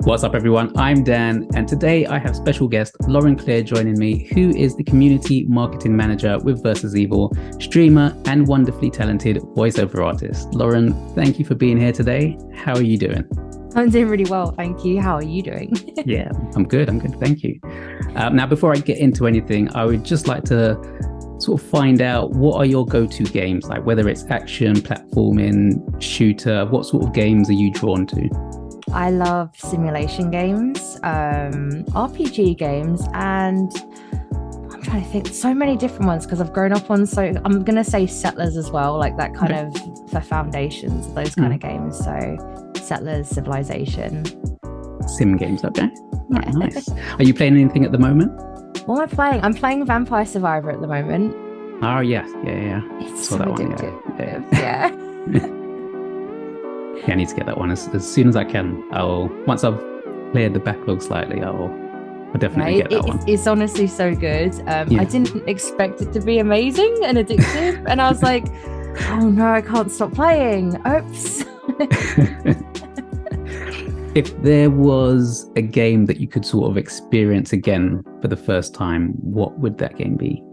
What's up, everyone? I'm Dan, and today I have special guest Lauren Clare joining me, who is the community marketing manager with Versus Evil, streamer, and wonderfully talented voiceover artist. Lauren, thank you for being here today. How are you doing? I'm doing really well, thank you. How are you doing? Yeah, I'm good. Thank you. Now, before I get into anything, I would just like to sort of find out, what are your go-to games? Like, whether it's action, platforming, shooter, what sort of games are you drawn to? I love simulation games, RPG games, and I'm trying to think, so many different ones because I've grown up on, so I'm going to say Settlers as well, like that kind of the foundations of those kind of games. So Settlers, Civilization. Sim games, okay. Yeah. Nice. Are you playing anything at the moment? What am I playing? I'm playing Vampire Survivor at the moment. Oh, yes. Yeah. It's so addictive. Yeah. Yeah, I need to get that one as soon as I can. Once I've cleared the backlog slightly, I'll definitely get that one. It's honestly so good. I didn't expect it to be amazing and addictive, and I was like, oh no, I can't stop playing. Oops. If there was a game that you could sort of experience again for the first time, what would that game be?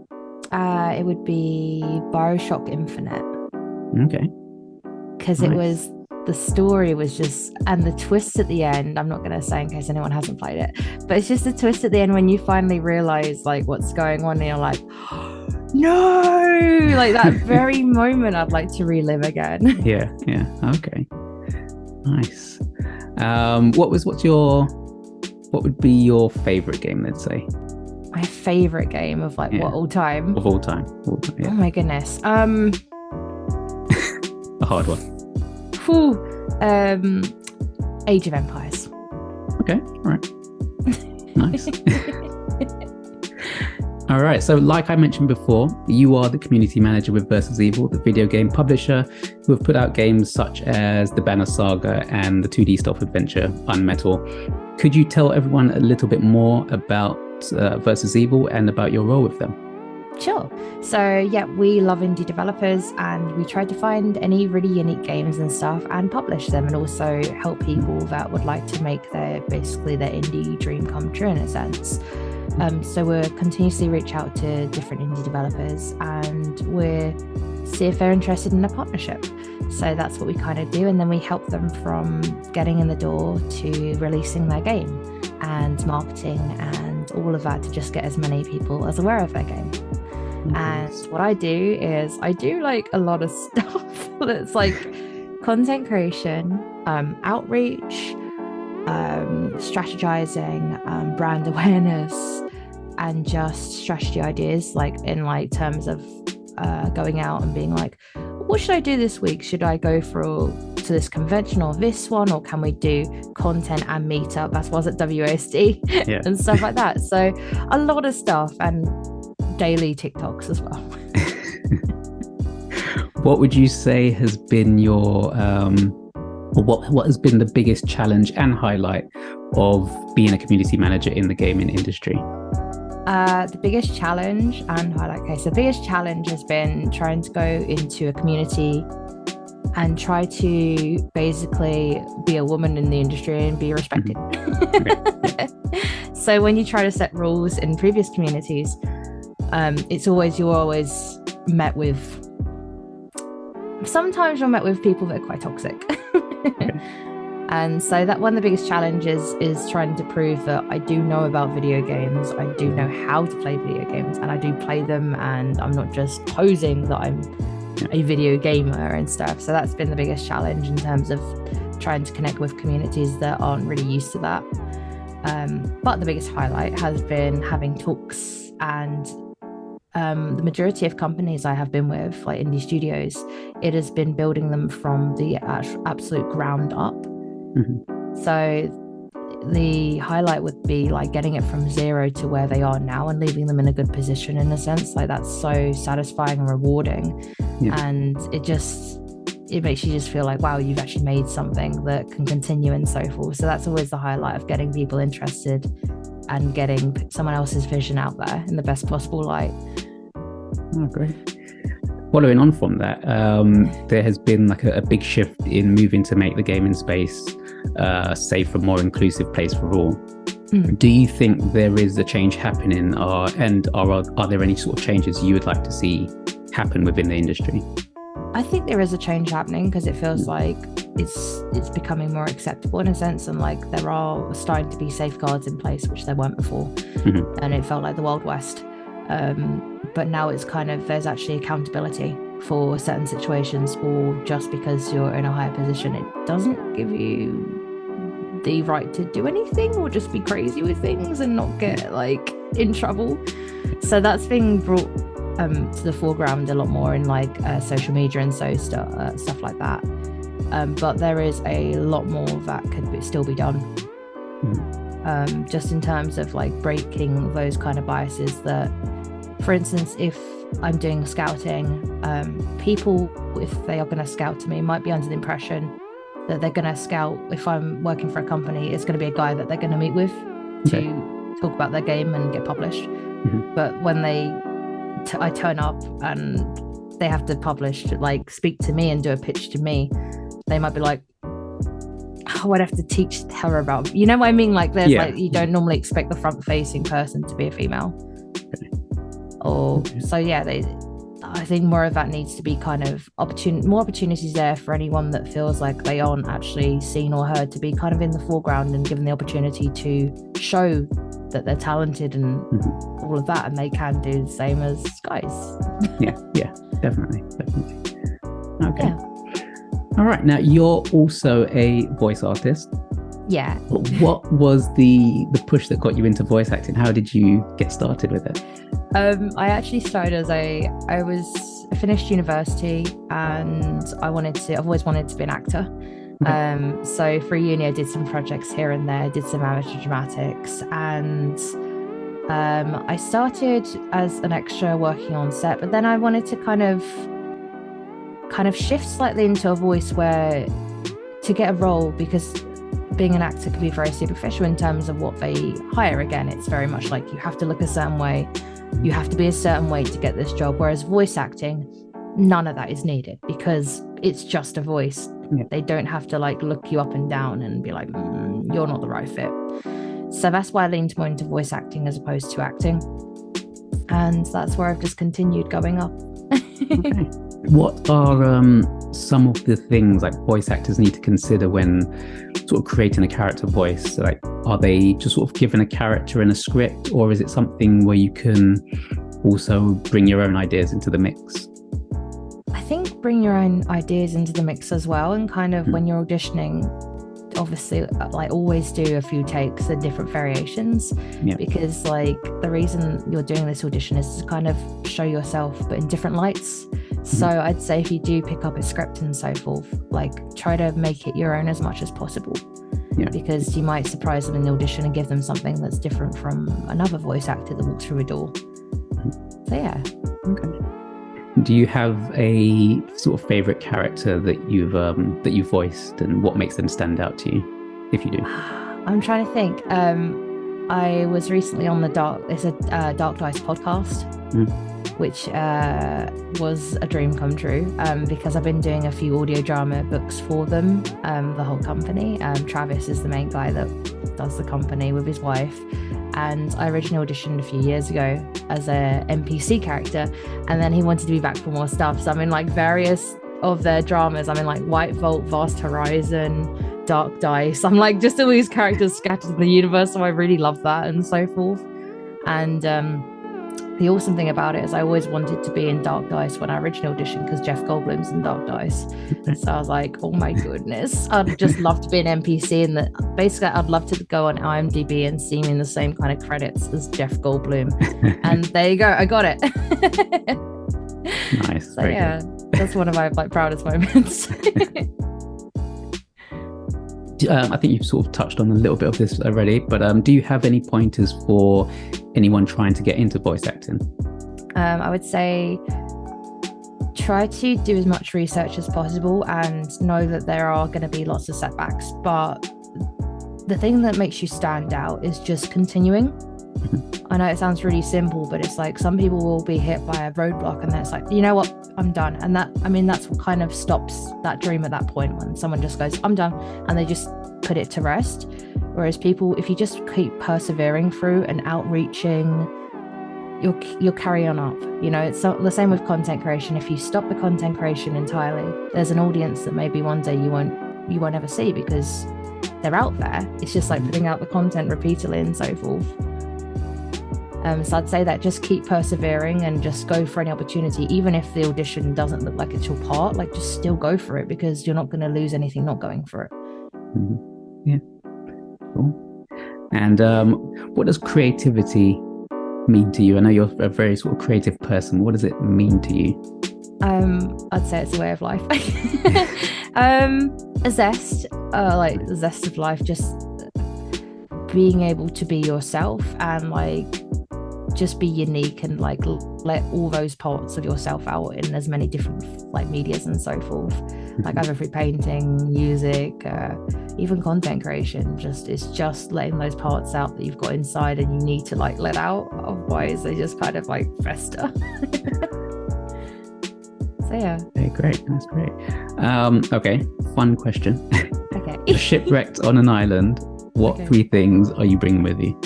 It would be BioShock Infinite. Okay. Because nice. The story was just, and the twist at the end, I'm not going to say in case anyone hasn't played it, but it's just the twist at the end when you finally realize like what's going on and you're like, no, like that very moment I'd like to relive again. Yeah. Okay. Nice. What would be your favorite game, let's say? My favorite game of what, all time? Of all time. Yeah. Oh my goodness. A hard one. Age of Empires. Okay, all right. Nice. All right, so like I mentioned before, you are the community manager with Versus Evil, the video game publisher who have put out games such as the Banner Saga and the 2D stealth adventure Unmetal. Could you tell everyone a little bit more about Versus Evil and about your role with them? Sure. So yeah, we love indie developers and we try to find any really unique games and stuff and publish them, and also help people that would like to make their indie dream come true in a sense. So we're continuously reach out to different indie developers and we're see if they're interested in a partnership. So that's what we kind of do, and then we help them from getting in the door to releasing their game and marketing and all of that to just get as many people as aware of their game. And what I do is I do like a lot of stuff that's like content creation, outreach, strategizing, brand awareness, and just strategy ideas, like in like terms of going out and being like, what should I do this week? Should I go to this convention or this one, or can we do content and meetup? That's why I was at WASD and stuff like that. So a lot of stuff, and daily TikToks as well. What would you say has been your what has been the biggest challenge and highlight of being a community manager in the gaming industry? The biggest challenge and highlight case. The biggest challenge has been trying to go into a community and try to basically be a woman in the industry and be respected. So when you try to set rules in previous communities, you're always met with, sometimes you're met with people that are quite toxic. And so that one of the biggest challenges is trying to prove that I do know about video games, I do know how to play video games, and I do play them, and I'm not just posing that I'm a video gamer and stuff. So that's been the biggest challenge in terms of trying to connect with communities that aren't really used to that. But the biggest highlight has been having talks, and the majority of companies I have been with, like indie studios, it has been building them from the absolute ground up. So the highlight would be like getting it from zero to where they are now and leaving them in a good position, in a sense. Like, that's so satisfying and rewarding. And it makes you just feel like, wow, you've actually made something that can continue and so forth. So that's always the highlight, of getting people interested and getting someone else's vision out there in the best possible light. Oh, great. following on from that, there has been like a big shift in moving to make the gaming space safe and more inclusive place for all. Do you think there is a change happening, and are there any sort of changes you would like to see happen within the industry? I think there is a change happening because it feels like it's becoming more acceptable in a sense, and like there are starting to be safeguards in place which there weren't before, and it felt like the Wild West. But now it's kind of, there's actually accountability for certain situations, or just because you're in a higher position, it doesn't give you the right to do anything or just be crazy with things and not get like in trouble. So that's being brought to the foreground a lot more in like social media and stuff like that. But there is a lot more that could still be done. Just in terms of like breaking those kind of biases that, for instance, if I'm doing scouting, people, if they are going to scout to me, might be under the impression that they're going to scout, if I'm working for a company, it's going to be a guy that they're going to meet with to talk about their game and get published. But when I turn up and they have to publish, like speak to me and do a pitch to me, they might be like, oh, I'd have to teach her about, you know what I mean? Like there's like, you don't normally expect the front facing person to be a female. So yeah, I think more of that needs to be kind of more opportunities there for anyone that feels like they aren't actually seen or heard, to be kind of in the foreground and given the opportunity to show that they're talented and all of that, and they can do the same as guys. yeah, definitely. Okay. Yeah. All right, now you're also a voice artist. Yeah. What was the push that got you into voice acting? How did you get started with it? I actually started I finished university and I've always wanted to be an actor. So for uni I did some projects here and there, did some amateur dramatics, and I started as an extra working on set, but then I wanted to kind of shift slightly into a voice where to get a role, because being an actor can be very superficial in terms of what they hire. Again, it's very much like you have to look a certain way, you have to be a certain way to get this job, whereas voice acting, none of that is needed because it's just a voice. They don't have to like look you up and down and be like, you're not the right fit. So that's why I leaned more into voice acting as opposed to acting, and that's where I've just continued going up. Okay. What are some of the things like voice actors need to consider when sort of creating a character voice? So, like, are they just sort of given a character in a script, or is it something where you can also bring your own ideas into the mix? I think bring your own ideas into the mix as well, and kind of when you're auditioning, obviously like always do a few takes and different variations, because like the reason you're doing this audition is to kind of show yourself but in different lights. So I'd say if you do pick up a script and so forth, like try to make it your own as much as possible, because you might surprise them in the audition and give them something that's different from another voice actor that walks through a door. So yeah. Okay. Do you have a sort of favorite character that you've voiced, and what makes them stand out to you, if you do? I'm trying to think. I was recently on the Dark Dice podcast, which was a dream come true, because I've been doing a few audio drama books for them, the whole company. Travis is the main guy that does the company with his wife. And I originally auditioned a few years ago as a NPC character, and then he wanted to be back for more stuff. So I'm in like various of their dramas. I'm in like White Vault, Vast Horizon, Dark Dice. I'm like just all these characters scattered in the universe. So I really love that and so forth. And the awesome thing about it is I always wanted to be in Dark Dice when I originally auditioned, because Jeff Goldblum's in Dark Dice. So I was like, oh my goodness, I'd just love to be an NPC, and basically I'd love to go on IMDb and see me in the same kind of credits as Jeff Goldblum. And there you go, I got it. Nice. So yeah, that's one of my like proudest moments. I think you've sort of touched on a little bit of this already, but do you have any pointers for anyone trying to get into voice acting? I would say try to do as much research as possible and know that there are going to be lots of setbacks, but the thing that makes you stand out is just continuing. I know it sounds really simple, but it's like some people will be hit by a roadblock and then it's like, you know what, I'm done. And that's what kind of stops that dream at that point, when someone just goes, I'm done, and they just put it to rest. Whereas people, if you just keep persevering through and outreaching, you'll carry on up. It's the same with content creation. If you stop the content creation entirely, there's an audience that maybe one day you won't ever see, because they're out there. It's just like putting out the content repeatedly and so forth. So I'd say that just keep persevering and just go for any opportunity, even if the audition doesn't look like it's your part. Like, just still go for it, because you're not going to lose anything not going for it. Yeah, cool. And what does creativity mean to you? I know you're a very sort of creative person. What does it mean to you? I'd say it's a way of life. A zest, like the zest of life, just being able to be yourself and like just be unique and like let all those parts of yourself out in as many different like medias and so forth. Like either through painting, music, even content creation. It's just letting those parts out that you've got inside and you need to like let out, otherwise they just kind of like fester. So yeah. Okay, great. That's great. Okay, fun question. Okay. You're shipwrecked on an island. What 3 things are you bringing with you?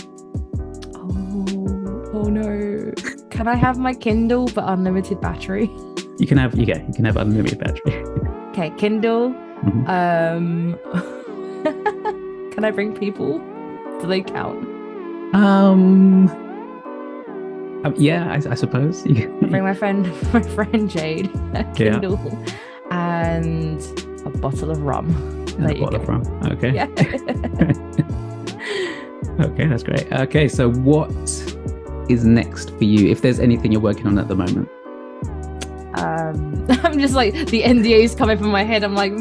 Oh no. Can I have my Kindle but unlimited battery? You can have unlimited battery. Okay, Kindle. Mm-hmm. Can I bring people? Do they count? Yeah, I suppose. Bring my friend Jade, a Kindle, and a bottle of rum. A bottle of rum. Okay. Yeah. Okay, that's great. Okay, so what is next for you? If there's anything you're working on at the moment. I'm just like, the NDA's coming from my head. I'm like,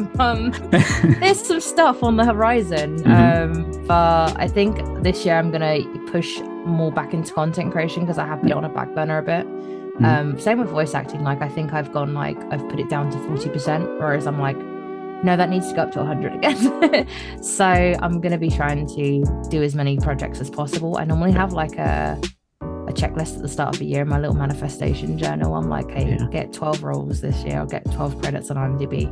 there's some stuff on the horizon. But I think this year I'm gonna push more back into content creation, because I have put it on a back burner a bit. Same with voice acting. Like, I think I've put it down to 40%, whereas I'm like, no, that needs to go up to 100 again. So I'm gonna be trying to do as many projects as possible. I normally have like a checklist at the start of the year in my little manifestation journal. I'm like, hey, get 12 roles this year. I'll get 12 credits on IMDb.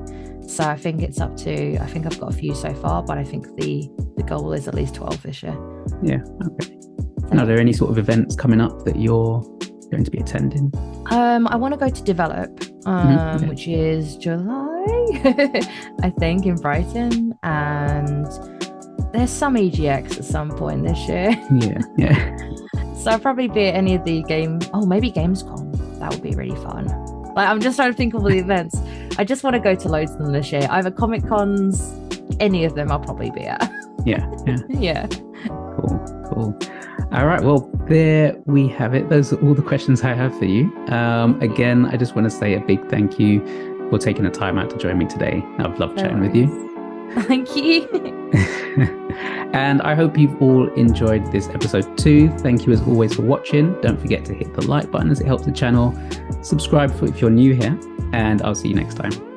So I think I've got a few so far, but I think the goal is at least 12 this year. Yeah. Okay. And are there any sort of events coming up that you're going to be attending? I want to go to Develop, which is July, I think, in Brighton, and there's some EGX at some point this year. Yeah. So I'll probably be at any of the maybe Gamescom. That would be really fun. Like, I'm just trying to think of all the events. I just want to go to loads of them this year. Either Comic Cons, any of them I'll probably be at. Yeah. Cool. All right, well, there we have it. Those are all the questions I have for you. Again, I just want to say a big thank you for taking the time out to join me today. I've loved chatting with you. Thank you. And I hope you've all enjoyed this episode too. Thank you as always for watching. Don't forget to hit the like button as it helps the channel. Subscribe if you're new here, and I'll see you next time.